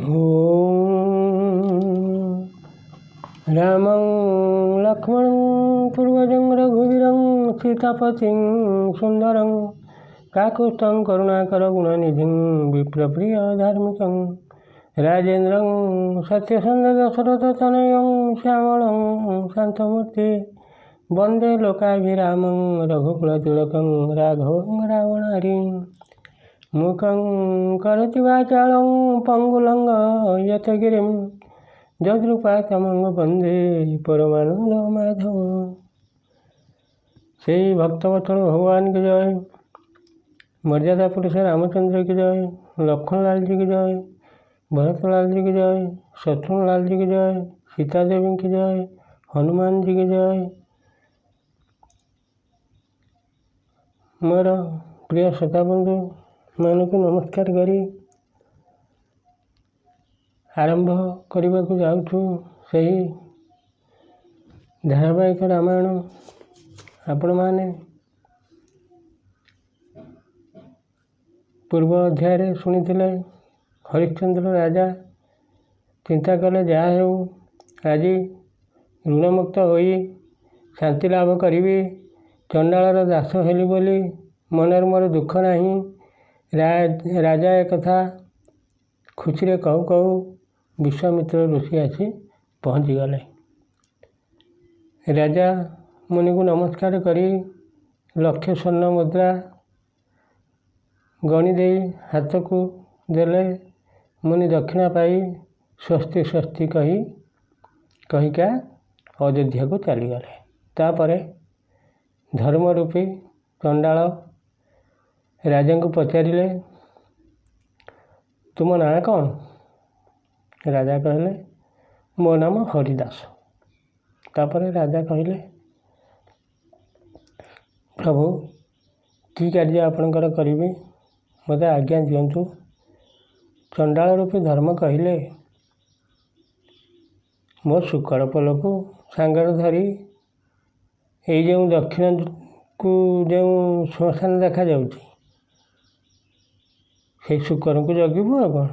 ॐ रामं लक्ष्मणं पूर्वजं रघुवीरं सीतापतिं सुन्दरं काकुत्स्थं करुणाकरगुणनिधिं विप्रप्रियधार्मिकं राजेन्द्रं सत्यसन्धदशरथतनयं श्यामलं शान्तमूर्ति वन्दे लोकाभिरामं रघुकुलतिलकं राघवं रावणारिं मूकं करोति वाचालं पङ्गुलङ्ग यतगिरिं যদ্রূপাতমঙ্গ বন্দে পরমানন্দ মাধব। সেই ভক্তবৎসল ভগवान की जय, मर्यादा पुरुष रामचंद्र की जय, लक्ष्मणलाल जी की जय, भरतलाल जी की जय, शत्रुघ्नलाल जी की जय, सीता देवी की जय, हनुमान जी की जय। मोर प्रिय श्रोता बंधु मानक नमस्कार करी आरंभ करने को जाऊँ सही धारावाहिक रामायण आपण मैंने पूर्व अध्याय शुणी हरिश्चंद्र राजा चिंता कले जहाँ हो आज ऋणमुक्त हो शांति लाभ करी चंडालर दास हेली बोली मनर मोर दुख नहीं। राजा एक कथा खुशी रे कहू कहू विश्वामित्र ऋषि आसी पहुँची गले। राजा मुनि को नमस्कार करी लक्ष स्वर्ण मुद्रा गणी दे हाथ को देले। मुनि दक्षिणा पाई स्वस्ति स्वस्ति कहिका अयोध्या को चलीगले। तापरे धर्म रूपी चंडाल राजा को पचारे तुम ना कौन? राजा कहले मो नाम हरिदास। तापर राजा कहले प्रभु कि कार्य आपणकर करी मत आज्ञा दिंतु। चंडाल रूपी धर्म कहले मो शुकड़पल को सांगर धरी ये जो दक्षिण को जो श्मशान देखा जाऊँगी से शुकर को जगिबू आ कौन?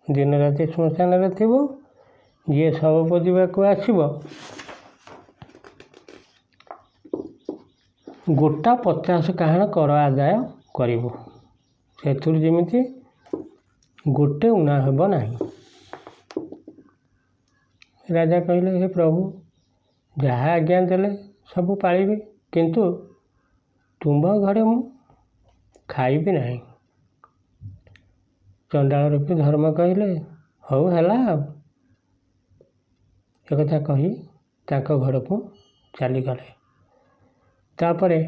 दिन राति श्मशान थो जी शव पोजा को आसब गोटा 50 काहण कर आदाय करूँ से जमी गोटे उणा हेब ना। राजा कहले हे प्रभु जहाँ आज्ञा देले सब पालिबे किंतु तुम्भ घरे मु खाइबी नहीं। चंडाल रूपी धर्म कहले हौ हैला एक कही ताको घर को चलीगले। तापरे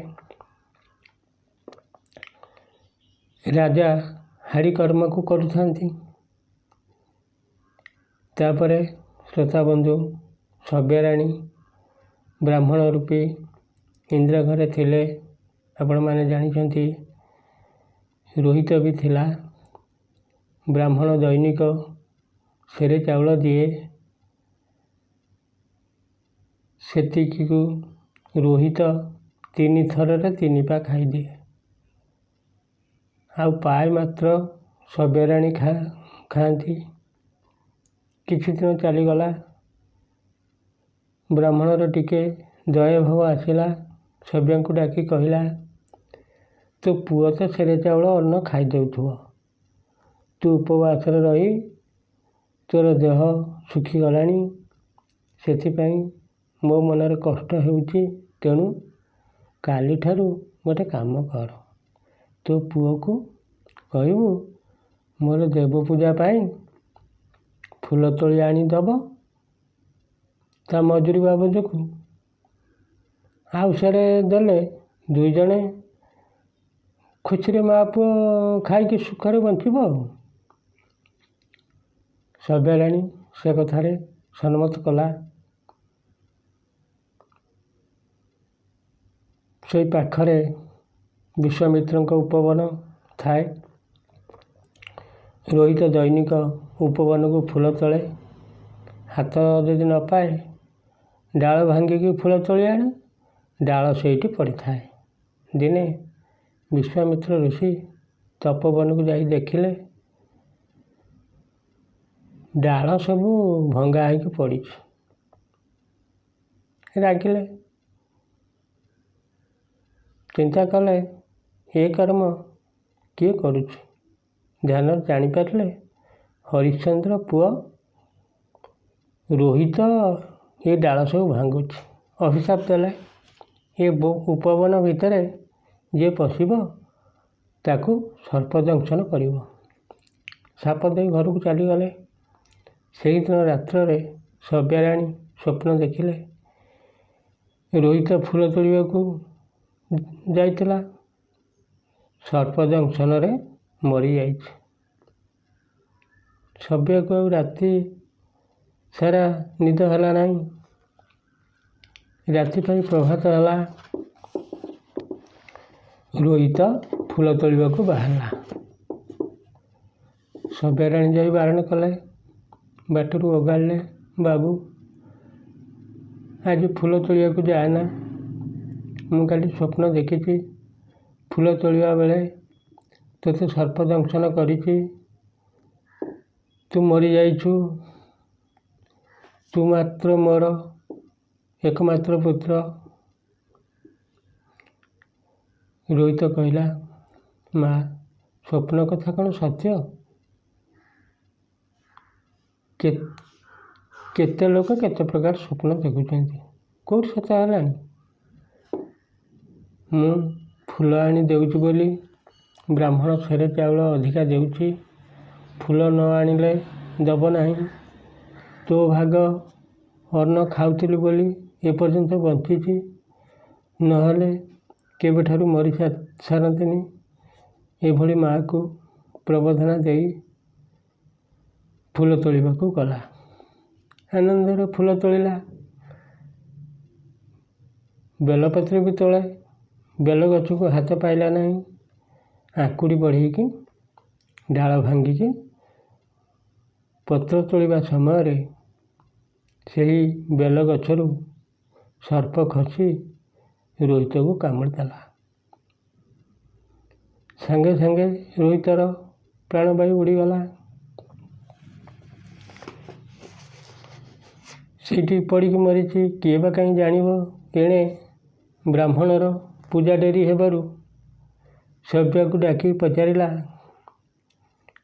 राजा हाड़ी कर्म को करुथांती। तापरे श्रोता बंधु सभ्यराणी ब्राह्मण रूपी इंद्र घरे थिले आपण माने जानिछंती। रोहित भी थिला। ब्राह्मण दैनिक सेरे चाउल दिए सेतिकी को रोहित 3 थर 3 पा खाई दिए आउ पाए मात्र सभ्यराणी खाती। किछि दिन चलीगला। ब्राह्मणर टिके दया भाव आसला। सभ्य को डाकी कहला तो पुओ तो सेरे चाउल अन्न खाई देउथुव तू उपवास रही तोर देह सुखी गलानी सेथिपाई मो मनर कष्ट होउची। तेणु काली ठारू गोटे काम कर तो पुओ को कहबू मोर देव पूजा पाई फूल तोली आनी दब ता मजूरी बाबद को आउ सेरे देले 2 जने खुशी माँ पुओ खाई सुखरे बंचब। सभ्यराणी से कथार सम्मत कला। से पाखरे विश्वामित्र उपवन थाए। रोहित दैनिक उपवन को फूल तले हाथ यदि न पाए डाल भांगिकी फूल तोली आने डाल से पड़ी थाए। दिने विश्वामित्र ऋषि तपोवन को जाई देखिले ଡାଳ ସବୁ ଭଙ୍ଗା ହେଇକି ପଡ଼ିଛି। ରାଗିଲେ, ଚିନ୍ତା କଲେ ଏ କର୍ମ କିଏ କରୁଛି। ଧ୍ୟାନରେ ଜାଣିପାରିଲେ ହରିଶ୍ଚନ୍ଦ୍ର ପୁଅ ରୋହିତ ଏ ଡାଳ ସବୁ ଭାଙ୍ଗୁଛି। ଅଭିଶାପ ଦେଲେ ଏ ଉପବନ ଭିତରେ ଯିଏ ପଶିବ ତାକୁ ସର୍ପ ଦଂଶନ କରିବ। ସାପ ଦେଇ ଘରକୁ ଚାଲିଗଲେ। ସେହିଦିନ ରାତ୍ରରେ ସବ୍ୟାରାଣୀ ସ୍ୱପ୍ନ ଦେଖିଲେ ରୋହିତ ଫୁଲ ତୋଳିବାକୁ ଯାଇଥିଲା, ସର୍ପ ଦଂଶନରେ ମରିଯାଇଛି। ସବ୍ୟାକୁ ଆଉ ରାତି ସାରା ନିଦ ହେଲା ନାହିଁ। ରାତି ପାଇ ପ୍ରଭାତ ହେଲା। ରୋହିତ ଫୁଲ ତୋଳିବାକୁ ବାହାରିଲା। ସବ୍ୟାରାଣୀ ଯାଇ ବାରଣ କଲେ, ବାଟରୁ ଓଗାଳିଲେ, ବାବୁ ଆଜି ଫୁଲ ତୋଳିବାକୁ ଯାଏନା। ମୁଁ କାଲି ସ୍ୱପ୍ନ ଦେଖିଛି ଫୁଲ ତୋଳିବା ବେଳେ ତୋତେ ସର୍ପ ଦଂଶନ କରିଛି। ତୁ ମରିଯାଇଛୁ। ତୁ ମାତ୍ର ମୋର ଏକମାତ୍ର ପୁତ୍ର। ରୋହିତ କହିଲା, ମା, ସ୍ୱପ୍ନ କଥା କ'ଣ ସତ୍ୟ? କେତେ ଲୋକ କେତେ ପ୍ରକାର ସ୍ୱପ୍ନ ଦେଖୁଛନ୍ତି, କେଉଁଠି ସତ ହେଲାଣି? ମୁଁ ଫୁଲ ଆଣି ଦେଉଛି ବୋଲି ବ୍ରାହ୍ମଣ ସେରେ ଚାଉଳ ଅଧିକା ଦେଉଛି। ଫୁଲ ନ ଆଣିଲେ ଦେବ ନାହିଁ। ତୋ ଭାଗ ଅନ୍ନ ଖାଉଥିଲି ବୋଲି ଏପର୍ଯ୍ୟନ୍ତ ବଞ୍ଚିଛି, ନହେଲେ କେବେଠାରୁ ମରି ସାରନ୍ତିନି। ଏଭଳି ମାଆକୁ ପ୍ରବୋଧନା ଦେଇ ଫୁଲ ତୋଳିବାକୁ ଗଲା। ଆନନ୍ଦରେ ଫୁଲ ତୋଳିଲା। ବେଲପତ୍ର ବି ତୋଳେ। ବେଲ ଗଛକୁ ହାତ ପାଇଲା ନାହିଁ। ଆଙ୍କୁଡ଼ି ବଢ଼େଇକି ଡାଳ ଭାଙ୍ଗିକି ପତ୍ର ତୋଳିବା ସମୟରେ ସେହି ବେଲ ଗଛରୁ ସର୍ପ ଖସି ରୋହିତକୁ କାମୁଡ଼ିଦେଲା। ସାଙ୍ଗେ ସାଙ୍ଗେ ରୋହିତର ପ୍ରାଣବାୟୁ ଉଡ଼ିଗଲା। ସେଇଠି ପଡ଼ିକି ମରିଛି। କିଏ ବା କାହିଁ ଜାଣିବ? ଏଣେ ବ୍ରାହ୍ମଣର ପୂଜା ଡେରି ହେବାରୁ ସବ୍ୟାକୁ ଡାକି ପଚାରିଲା,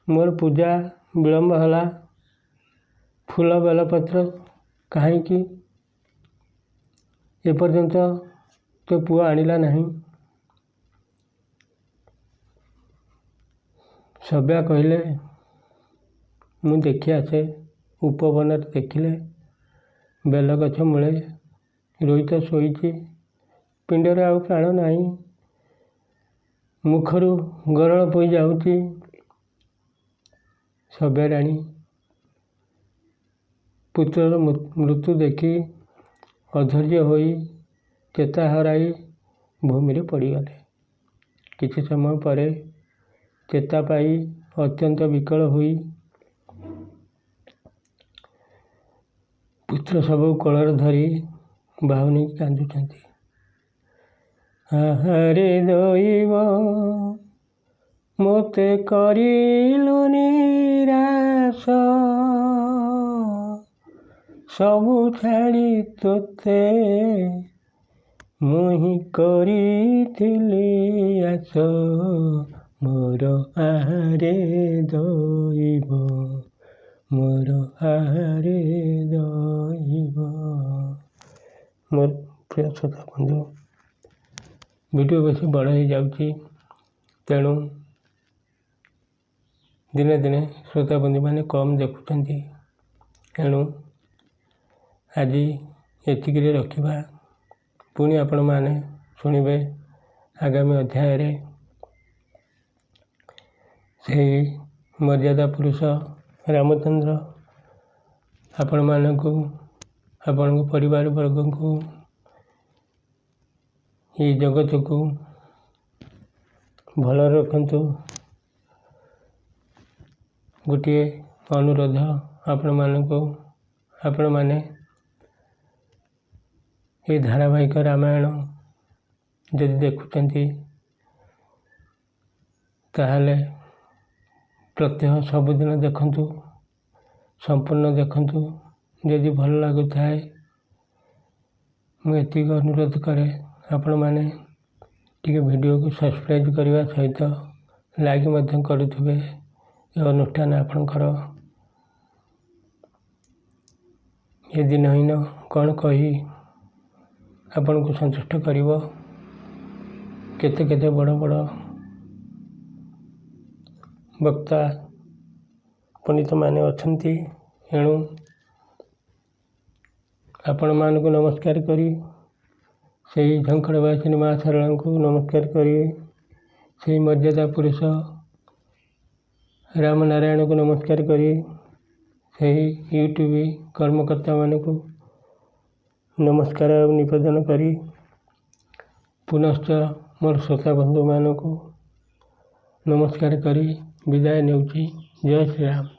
ମୋର ପୂଜା ବିଳମ୍ବ ହେଲା, ଫୁଲ ବେଲପତ୍ର କାହିଁକି ଏପର୍ଯ୍ୟନ୍ତ ତୋ ପୁଅ ଆଣିଲା ନାହିଁ? ସବ୍ୟା କହିଲେ, ମୁଁ ଦେଖି ଆସେ। ଉପବନରେ ଦେଖିଲେ ବେଲଗଛ ମୂଳେ ରୋହିତ ଶୋଇଛି। ପିଣ୍ଡରେ ଆଉ ପ୍ରାଣ ନାହିଁ। ମୁଖରୁ ଗରଳ ବୋହି ଯାଉଛି। ସବ୍ୟାରାଣୀ ପୁତ୍ରର ମୃତ୍ୟୁ ଦେଖି ଅଧୈର୍ଯ୍ୟ ହୋଇ ଚେତା ହରାଇ ଭୂମିରେ ପଡ଼ିଗଲେ। କିଛି ସମୟ ପରେ ଚେତା ପାଇ ଅତ୍ୟନ୍ତ ବିକଳ ହୋଇ ପୁତ୍ର ଶବକୁ କୋଳରେ ଧରି ବାହୁନି କାନ୍ଦୁଛନ୍ତି। ଆହାରେ ଦଇବ ମୋତେ କରିଲୁ ନିରାଶ, ସବୁ ଛାଡ଼ି ତୋତେ ମୁହିଁ କରିଥିଲି ଆସ। ମୋର ଆହାରେ ଦଇବ, ମୋର ଆହାରେ ଦଇବ। ମୋର ପ୍ରିୟ ଶ୍ରୋତା ବନ୍ଧୁ, ଭିଡ଼ିଓ ବେଶୀ ବଡ଼ ହେଇଯାଉଛି, ତେଣୁ ଦିନେ ଦିନେ ଶ୍ରୋତାବନ୍ଧୁମାନେ କମ୍ ଦେଖୁଛନ୍ତି। ଏଣୁ ଆଜି ଏତିକିରେ ରଖିବା। ପୁଣି ଆପଣମାନେ ଶୁଣିବେ ଆଗାମୀ ଅଧ୍ୟାୟରେ ସେହି ମର୍ଯ୍ୟାଦା ପୁରୁଷ ରାମଚନ୍ଦ୍ର ଆପଣମାନଙ୍କୁ, ଆପଣଙ୍କ ପରିବାର ବର୍ଗଙ୍କୁ, ଏହି ଜଗତକୁ ଭଲରେ ରଖନ୍ତୁ। ଗୋଟିଏ ଅନୁରୋଧ ଆପଣମାନଙ୍କୁ, ଆପଣମାନେ ଏହି ଧାରାବାହିକ ରାମାୟଣ ଯଦି ଦେଖୁଛନ୍ତି ତାହେଲେ ପ୍ରତ୍ୟହ ସବୁଦିନ ଦେଖନ୍ତୁ। ସମ୍ପୂର୍ଣ୍ଣ ଦେଖନ୍ତୁ। ଯଦି ଭଲ ଲାଗୁଥାଏ ମୁଁ ଏତିକି ଅନୁରୋଧ କରେ ଆପଣମାନେ ଟିକେ ଭିଡ଼ିଓକୁ ସବସ୍କ୍ରାଇବ୍ କରିବା ସହିତ ଲାଇକ୍ ମଧ୍ୟ କରୁଥିବେ। ଏ ଅନୁଷ୍ଠାନ ଆପଣଙ୍କର ଏ ଦିନହୀନ କ'ଣ କହି ଆପଣଙ୍କୁ ସନ୍ତୁଷ୍ଟ କରିବ। କେତେ କେତେ ବଡ଼ ବଡ଼ ବକ୍ତା ପଣ୍ଡିତମାନେ ଅଛନ୍ତି। ଏଣୁ ଆପଣମାନଙ୍କୁ ନମସ୍କାର କରି ସେହି ଝଙ୍କଡ଼ବାସିନୀ ମା ଶାରଳାଙ୍କୁ ନମସ୍କାର କରି ସେହି ମର୍ଯ୍ୟାଦା ପୁରୁଷ ରାମନାରାୟଣଙ୍କୁ ନମସ୍କାର କରି ସେହି ୟୁଟ୍ୟୁବ୍ କର୍ମକର୍ତ୍ତାମାନଙ୍କୁ ନମସ୍କାର ନିବେଦନ କରି ପୁନଶ୍ଚ ମୋର ଶ୍ରୋତା ବନ୍ଧୁମାନଙ୍କୁ ନମସ୍କାର କରି ବିଦାୟ ନେଉଛି। ଜୟ ଶ୍ରୀରାମ।